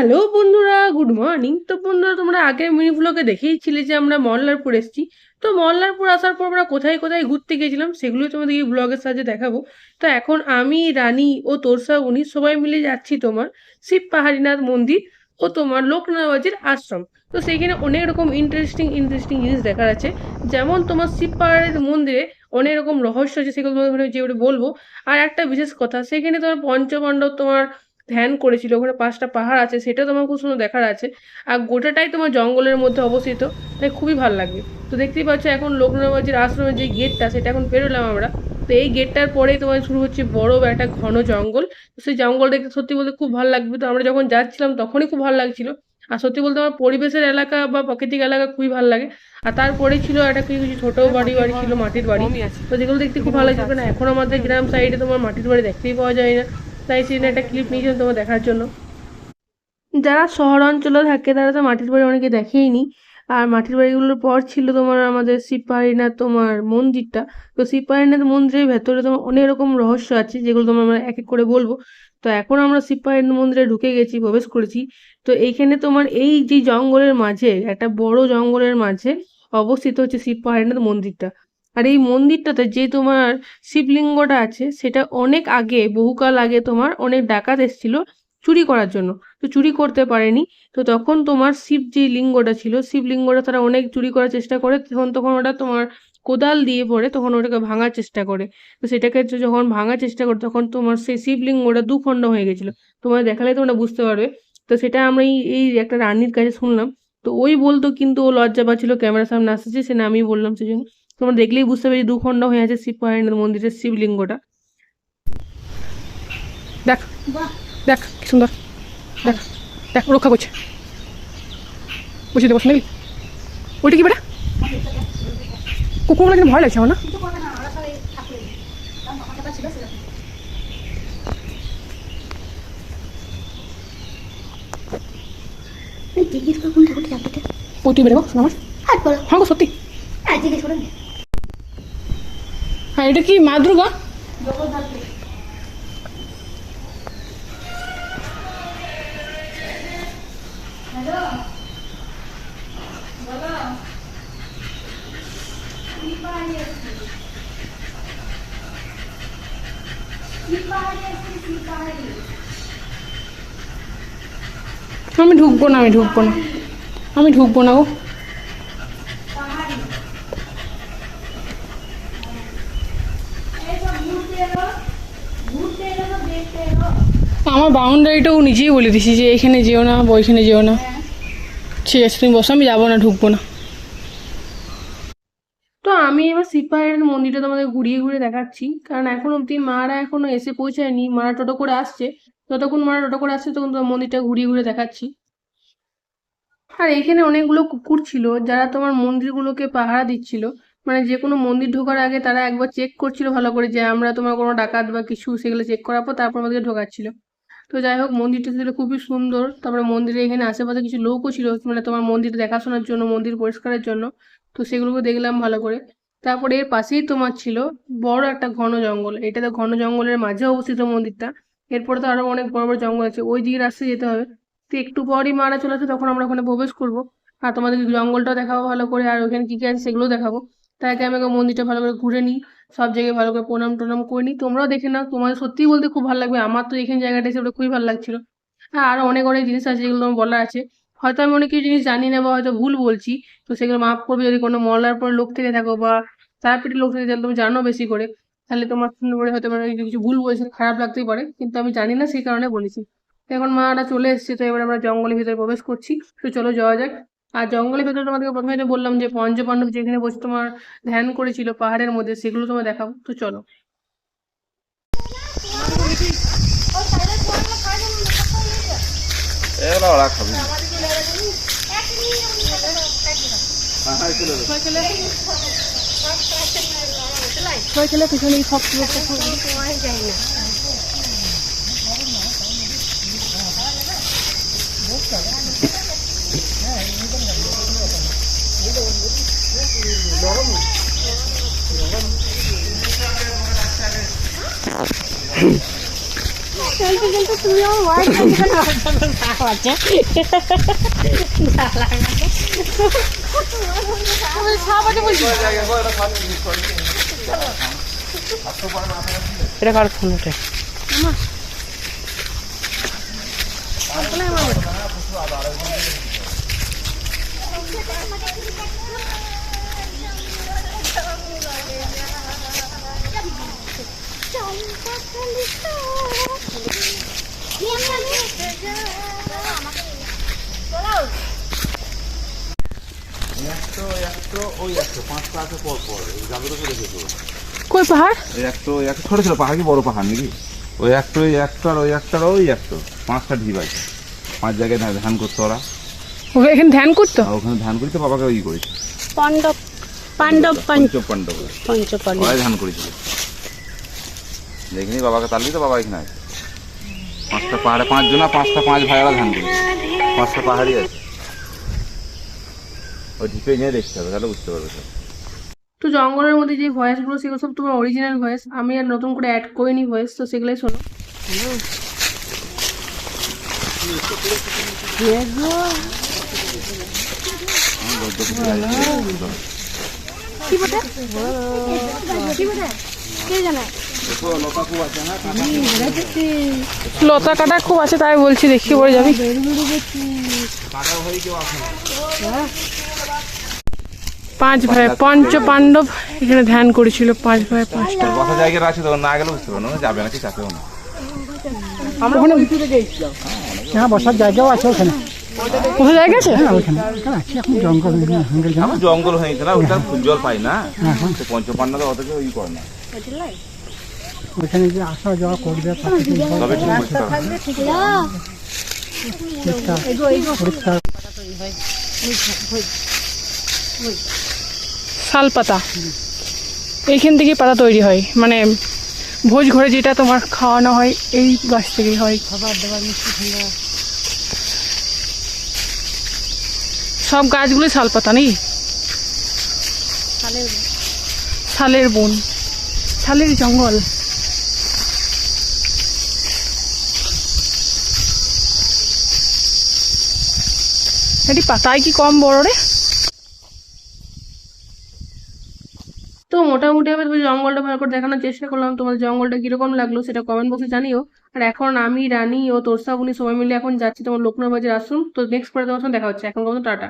Hello বন্ধুরা, good morning. তো বন্ধুরা, তোমরা আগের মিনি ব্লগে দেখেইছিলে যে আমরা মল্লারপুর এসেছি। তো মল্লারপুর আসার পর আমরা কোথায় কোথায় ঘুরতে গেছিলাম সেগুলো তোমাদের এই ব্লগের সাহায্যে দেখাবো। তো এখন আমি, রানী ও তোরসা উনি সবাই মিলে যাচ্ছি তোমার শিব পাহাড়ীনাথ মন্দির ও তোমার লোকনাথবাজির আশ্রম। তো সেইখানে অনেক রকম ইন্টারেস্টিং ইন্টারেস্টিং জিনিস দেখার আছে। যেমন তোমার শিব পাহাড়ের মন্দিরে অনেক রকম রহস্য আছে, সেগুলো তোমাদের যেগুলো বলবো। আর একটা বিশেষ কথা, সেখানে তোমার পঞ্চপাণ্ডব তোমার ধ্যান করেছিল, ওখানে 5টা পাহাড় আছে, সেটা তোমার খুব সুন্দর দেখার আছে। আর গোটাটাই তোমার জঙ্গলের মধ্যে অবস্থিত, তাই খুবই ভালো লাগবে। তো দেখতেই পাচ্ছ এখন লোকনাথবাজির আশ্রমের যে গেটটা, সেটা এখন পেরোলাম আমরা। তো এই গেটটার পরেই তোমার শুরু হচ্ছে বড় একটা ঘন জঙ্গল। তো সেই জঙ্গল দেখতে সত্যি বলতে খুব ভালো লাগবে। তো আমরা যখন যাচ্ছিলাম তখনই খুব ভালো লাগছিল। আর সত্যি বলতে আমার পরিবেশের এলাকা বা প্রাকৃতিক এলাকা খুবই ভালো লাগে। আর তারপরে ছিল একটা কিছু কিছু ছোট বাড়ি বাড়ি ছিল, মাটির বাড়ি। তো যেগুলো দেখতে খুব ভালো লাগছে, কারণ এখন আমাদের গ্রাম সাইডে তোমার মাটির বাড়ি দেখতেই পাওয়া যায় না। তাই সেদিন একটা ক্লিপ নিয়েছিলাম তোমার দেখার জন্য। যারা শহর অঞ্চলে থাকে তারা তো মাটির বাড়ি অনেকে দেখেইনি। আর মাটির বাড়িগুলোর পর ছিল তোমার আমাদের শিবপাহাড়ীনাথ তোমার মন্দিরটা। তো শিবপাহাড়ীনাথ মন্দিরের ভেতরে তোমার অনেক রকম রহস্য আছে, যেগুলো তোমার আমরা এক এক করে বলবো। তো এখন আমরা শিবপাহাড়ীনাথ মন্দিরে ঢুকে গেছি, প্রবেশ করেছি। তো এইখানে তোমার এই যে জঙ্গলের মাঝে, একটা বড় জঙ্গলের মাঝে অবস্থিত হচ্ছে শিবপাহাড়ীনাথ মন্দিরটা। আর এই মন্দিরটাতে যে তোমার শিবলিঙ্গটা আছে, সেটা অনেক আগে, বহুকাল আগে তোমার অনেক ডাকাত এসেছিল চুরি করার জন্য। তো চুরি করতে পারেনি। তো তখন তোমার শিব যে লিঙ্গটা ছিল, শিবলিঙ্গটা তারা অনেক চুরি করার চেষ্টা করে, তখন ওটা তোমার কোদাল দিয়ে পড়ে, তখন ওটাকে ভাঙার চেষ্টা করে। তো সেটাকে যখন ভাঙার চেষ্টা করে, তখন তোমার সেই শিবলিঙ্গটা দুখণ্ড হয়ে গেছিল। তোমার দেখালে তোমরা বুঝতে পারবে। তো সেটা আমরা এই একটা রানীর কাছে শুনলাম। তো ওই বলতো, কিন্তু ও লজ্জা পাচ্ছিল ক্যামেরার সামনে আসছে, সে না আমি বললাম সেজন্য। তোমরা দেখলেই বুঝতে পারছি দুখণ্ড হয়ে আছে শিব পাহাড়ীনাথ মন্দিরের শিবলিঙ্গটা। দেখ, দেখ কি সুন্দর, দেখ দেখ রক্ষা করছে, বুঝতে পারছি নাকি? ওইটা কি বেটা? কুকুরগুলো কিন্তু ভয় লাগছে আমার না। ওই তুই বেরো আমার। হ্যাঁ গো সত্যি। হ্যাঁ, এটা কি মা দুর্গা? আমি ঢুকবো না, আমি ঢুকবো না, আমি ঢুকবো না গো। আমার বাউন্ডারিটাও নিজেই বলে দিছি যে এখানে যেও না বা ওইখানে যেও না। ঠিক আছে, তুমি বসো, আমি যাবো না, ঢুকবো না। তো আমি এবার শিবপাহাড়ের মন্দিরটা তোমাদের ঘুরিয়ে ঘুরিয়ে দেখাচ্ছি, কারণ এখন অব্দি মারা এখনো এসে পৌঁছায়নি। মারা টোটো করে আসছে, যতক্ষণ মারা টোটো করে আসছে তখন তোমার মন্দিরটা ঘুরিয়ে ঘুরিয়ে দেখাচ্ছি। আর এখানে অনেকগুলো কুকুর ছিল, যারা তোমার মন্দিরগুলোকে পাহারা দিচ্ছিল। মানে যে কোনো মন্দির ঢোকার আগে তারা একবার চেক করছিল ভালো করে, যে আমরা তোমার কোনো ডাকাত বা কিছু, সেগুলো চেক করার পর তারপর আমাদেরকে ঢোকাচ্ছিল। তো যাই হোক, মন্দিরটা ছিল খুবই সুন্দর। তারপরে মন্দিরে এখানে আশেপাশে কিছু লোকও ছিল, মানে তোমার মন্দির দেখাশোনার জন্য, মন্দির পরিষ্কারের জন্য। তো সেগুলোকে দেখলাম ভালো করে। তারপরে এর পাশেই তোমার ছিল বড় একটা ঘন জঙ্গল। এটা তো ঘন জঙ্গলের মাঝে অবস্থিত মন্দিরটা। এরপরে তো আরো অনেক বড় বড় জঙ্গল আছে, ওই দিকে রাস্তায় যেতে হবে। তো একটু পরই মারা চলে আসে, তখন আমরা ওখানে প্রবেশ করবো। আর তোমাদের জঙ্গলটাও দেখাবো ভালো করে, আর ওখানে কি কি আছে সেগুলো দেখাবো। তার আগে আমাকে মন্দিরটা ভালো করে ঘুরে নিই, সব জায়গায় ভালো করে প্রণাম টনাম করে নিই। তোমরাও দেখে নাও, তোমাদের সত্যি বলতে খুব ভালো লাগবে। আমার তো এখানে জায়গাটা হিসেবে খুবই ভালো লাগছিল। হ্যাঁ, আরো অনেক অনেক জিনিস আছে যেগুলো তোমার বলার আছে। হয়তো আমি অনেক কিছু জিনিস জানি না বা হয়তো ভুল বলছি। তো সেগুলো মাফ করবে, যদি কোনো মলার পর লোক থেকে থাকো বা তারাপীঠের লোক থেকে তাহলে তুমি জানো বেশি করে, তাহলে তোমার শুনে হয়তো মানে কিছু ভুল বলছি, খারাপ লাগতেই পারে, কিন্তু আমি জানি না সেই কারণে বলেছি। তো এখন মারা চলে এসেছে, তো এবার আমরা জঙ্গলের ভিতরে প্রবেশ করছি। তো চলো যাওয়া যাক। আর জঙ্গলের ভিতরে তোমাদেরকে প্রথমে যে বললাম যে পঞ্চপাণ্ডব যেখানে বসে তোমার ধ্যান করেছিল পাহাড়ের মধ্যে, সেগুলো তোমার দেখাবো। তো চলো। পিছনে সব যায় না। দেখে কিন্তু তুমি আমার ভয় পেয়েছো না আছে এটা কার ফোন ওঠে কই পাহাড় ছোট ছোট পাহাড় কি বড় পাহাড় নাকি ওই একটা ওই একটা আর ওই একটা আর ওই একটা 5টা ঢিপ আছে 5 জায়গায় ধ্যান করতো ওরা এখানে ধ্যান করতো আর ওখানে ধ্যান করিতে বাবাকে ওই করেছে পাণ্ডব পাণ্ডব পঞ্চপাণ্ডব পঞ্চপাণ্ডব ওরাই ধ্যান করেছিল যেখানে বাবাকে তাড়লি তো বাবা এখানে আছে 5টা পাহাড়ে 5 জনা 5টা 5 ভাইয়েরা ধ্যান করেছে 5টা পাহাড়ই আছে ওই ঢিপে নিয়ে দেখতে হবে তাহলে বুঝতে পারবে স্যার তো জঙ্গলের মধ্যে যে ভয়েসগুলো সেগুলো সব তোমার অরিজিনাল ভয়েস, আমি আর নতুন করে অ্যাড করিনি ভয়েস, তো সেগুলোই শোনো। লতা কাটা খুব আছে তাই বলছি, দেখি পরে যাবি। পাঁচ ভাই পঞ্চপাণ্ডব এখানে ধ্যান করেছিল, 5 ভাই 5টা। বসা জায়গা আছে তো না গেলে বুঝতে পারো না যাবে নাকি চাপেও না আমরা ওখানে ভিতরে গেছিলাম। হ্যাঁ, বসার জায়গাও আছে ওখানে। কোথায় জায়গা আছে? হ্যাঁ, ওখানে আছে এখন জঙ্গল আমার জঙ্গল হয়ে গেছে না ওইটা ফুল জল পাই না পঞ্চপাণ্ডব অত কেউ ই করে না ওখানে যে আসা যাওয়া করবে তবে ঠিক পরিষ্কার শাল পাতা, এইখান থেকে পাতা তৈরি হয়, মানে ভোজ ঘরে যেটা তোমার খাওয়ানো হয় এই গাছ থেকেই হয়। খাবার দাবার মিষ্টি ঠান্ডা সব গাছগুলো শাল পাতা নেই, শালের বন, শালের জঙ্গল। এটি পাতায় কি কম বড় রে? তো মোটামুটি আমি তোমার জঙ্গলটা ভালো করে দেখানোর চেষ্টা করলাম। তোমার জঙ্গলটা কিরকম লাগলো সেটা কমেন্ট বক্সে জানিও। আর এখন আমি, রানী ও তোরসাবুনি সবাই মিলে এখন যাচ্ছি তোমার লোকনাথ বাজার আশ্রম। তো নেক্সট পরে তোমার সঙ্গে দেখা হচ্ছে, এখন কত টাটা।